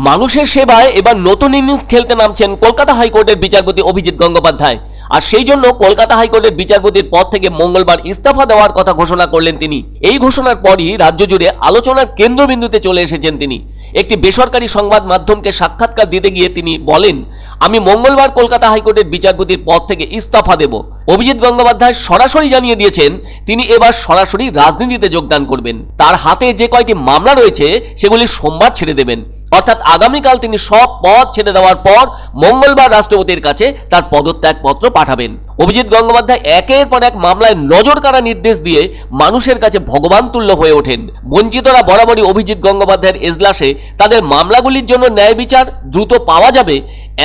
মানুষের সেবায় এবার নতুন ইনিংস খেলতে নামছেন কলকাতা হাইকোর্টের বিচারপতি অভিজিৎ গঙ্গোপাধ্যায়। আর সেই জন্য কলকাতা হাইকোর্টের বিচারপতির পদ থেকে মঙ্গলবার ইস্তফা দেওয়ার কথা ঘোষণা করলেন তিনি। এই ঘোষণার পরই রাজ্য জুড়ে আলোচনার কেন্দ্রবিন্দুতে চলে এসেছেন তিনি। একটি বেসরকারি সংবাদ মাধ্যমকে সাক্ষাৎকার দিতে গিয়ে তিনি বলেন, আমি মঙ্গলবার কলকাতা হাইকোর্টের বিচারপতির পদ থেকে ইস্তফা দেব। অভিজিৎ গঙ্গোপাধ্যায় সরাসরি জানিয়ে দিয়েছেন তিনি এবার সরাসরি রাজনীতিতে যোগদান করবেন। তার হাতে যে কয়টি মামলা রয়েছে সেগুলি সোমবার ছেড়ে দেবেন, অর্থাৎ আগামীকাল তিনি সব পদ ছেড়ে দেওয়ার পর মঙ্গলবার রাষ্ট্রপতির কাছে তার পদত্যাগপত্র পাঠাবেন। অভিজিৎ গঙ্গোপাধ্যায় একের পর এক মামলায় নজর কাড়া নির্দেশ দিয়ে মানুষের কাছে ভগবান তুল্য হয়ে ওঠেন। বঞ্চিতরা বরাবরই অভিজিৎ গঙ্গোপাধ্যায়ের এজলাসে তাদের মামলাগুলির জন্য ন্যায় বিচার দ্রুত পাওয়া যাবে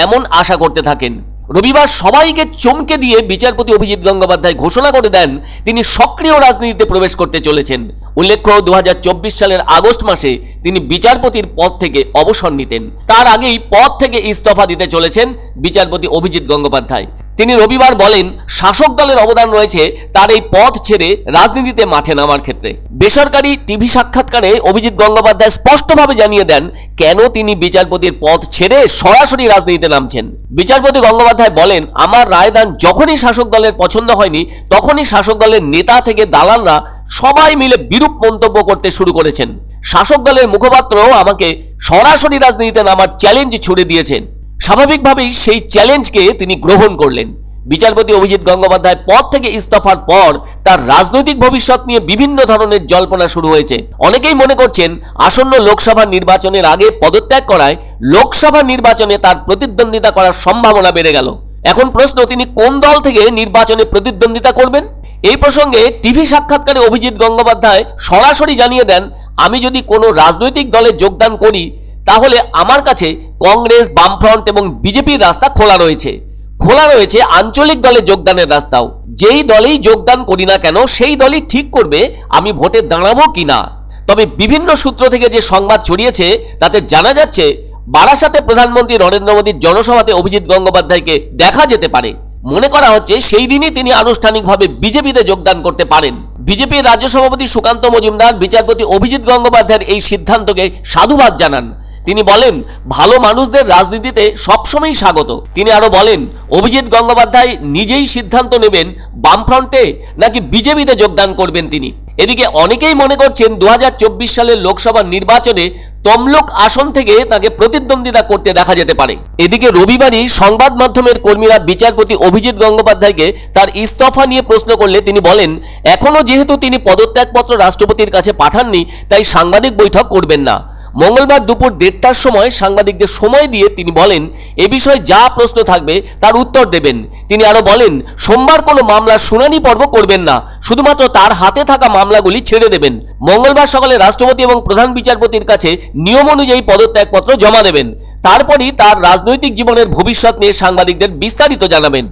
এমন আশা করতে থাকেন। রবিবার সবাইকে চমকে দিয়ে বিচারপতি অভিজিৎ গঙ্গোপাধ্যায় ঘোষণা করে দেন তিনি সক্রিয় রাজনীতিতে প্রবেশ করতে চলেছেন। উল্লেখ্য, 2024 সালের আগস্ট মাসে তিনি বিচারপতির পদ থেকে অবসর নিতেন। তার আগেই পদ থেকে ইস্তফা দিতে চলেছেন বিচারপতি অভিজিৎ গঙ্গোপাধ্যায়। তিনি রবিবার বলেন, শাসক দলের অবদান রয়েছে তার এই পদ ছেড়ে রাজনীতিতে মাঠে নামার ক্ষেত্রে। বেসরকারি টিভি সাক্ষাৎকারে অভিজিৎ গঙ্গোপাধ্যায় স্পষ্টভাবে জানিয়ে দেন কেন তিনি বিচারপতির পদ ছেড়ে সরাসরি রাজনীতিতে নামছেন। বিচারপতি গঙ্গোপাধ্যায় বলেন, আমার রায়দান যখনই শাসক দলের পছন্দ হয়নি তখনই শাসক দলের নেতা থেকে দালালরা সবাই মিলে বিরূপ মন্তব্য করতে শুরু করেছেন। শাসক দলের মুখপাত্রও আমাকে সরাসরি রাজনীতিতে নামার চ্যালেঞ্জ ছুড়ে দিয়েছেন। স্বাভাবিকভাবেই সেই চ্যালেঞ্জকে তিনি গ্রহণ করলেন। বিচারপতি অভিজিৎ গঙ্গোপাধ্যায় পদ থেকে ইস্তফার পর তার রাজনৈতিক ভবিষ্যৎ নিয়ে বিভিন্ন ধরনের জল্পনা শুরু হয়েছে। অনেকেই মনে করছেন আসন্ন লোকসভা নির্বাচনের আগে পদত্যাগ করায় লোকসভা নির্বাচনে তার প্রতিদ্বন্দ্বিতা করার সম্ভাবনা বেড়ে গেল। এখন প্রশ্ন, তিনি কোন দল থেকে নির্বাচনে প্রতিদ্বন্দ্বিতা করবেন? এই প্রসঙ্গে টিভি সাক্ষাৎকারে অভিজিৎ গঙ্গোপাধ্যায় সরাসরি জানিয়ে দেন, আমি যদি কোনো রাজনৈতিক দলে যোগদান করি তাহলে আমার কাছে কংগ্রেস, বামফ্রন্ট এবং বিজেপির রাস্তা খোলা রয়েছে আঞ্চলিক দলে যোগদানের রাস্তাও। যেই দলেই যোগদান করি না কেন সেই দলই ঠিক করবে আমি ভোটে দাঁড়াবো কিনা। তবে বিভিন্ন সূত্র থেকে যে সংবাদ ছড়িয়েছে তাতে জানা যাচ্ছে বারাসাতে প্রধানমন্ত্রী নরেন্দ্র মোদীর জনসভাতে অভিজিৎ গঙ্গোপাধ্যায়কে দেখা যেতে পারে। মনে করা হচ্ছে সেই দিনই তিনি আনুষ্ঠানিকভাবে বিজেপিতে যোগদান করতে পারেন। বিজেপির রাজ্য সভাপতি সুকান্ত মজুমদার বিচারপতি অভিজিৎ গঙ্গোপাধ্যায়ের এই সিদ্ধান্তকে সাধুবাদ জানান। তিনি বলেন, ভালো মানুষদের রাজনীতিতে সবসময় স্বাগত। তিনি আরো বলেন, অভিজিৎ গঙ্গোপাধ্যায় নিজেই সিদ্ধান্ত নেবেন বামফ্রন্টে নাকি বিজেপিতে যোগদান করবেন তিনি। এদিকে অনেকেই মনে করছেন 2024 সালের লোকসভা নির্বাচনে তমলুক আসন থেকে তাকে প্রতিদ্বন্দ্বিতা করতে দেখা যেতে পারে। এদিকে রবিবারই সংবাদ মাধ্যমের কর্মীরা বিচারপতি অভিজিৎ গঙ্গোপাধ্যায়কে তার ইস্তফা নিয়ে প্রশ্ন করলে তিনি বলেন, এখনো যেহেতু তিনি পদত্যাগপত্র রাষ্ট্রপতির কাছে পাঠাননি তাই সাংবাদিক বৈঠক করবেন না। মঙ্গলবার দুপুর 1:30টার সময় সাংবাদিকদের সময় দিয়ে তিনি বলেন, এ বিষয়ে যা প্রশ্ন থাকবে তার উত্তর দেবেন। তিনি আরো বলেন, সোমবার কোনো মামলার শুনানি পর্ব করবেন না, শুধুমাত্র তার হাতে থাকা মামলাগুলি ছেড়ে দেবেন। মঙ্গলবার সকালে রাষ্ট্রপতি এবং প্রধান বিচারপতির কাছে নিয়ম অনুযায়ী পদত্যাগপত্র জমা দেবেন। তারপরই তার রাজনৈতিক জীবনের ভবিষ্যৎ নিয়ে সাংবাদিকদের বিস্তারিত জানাবেন।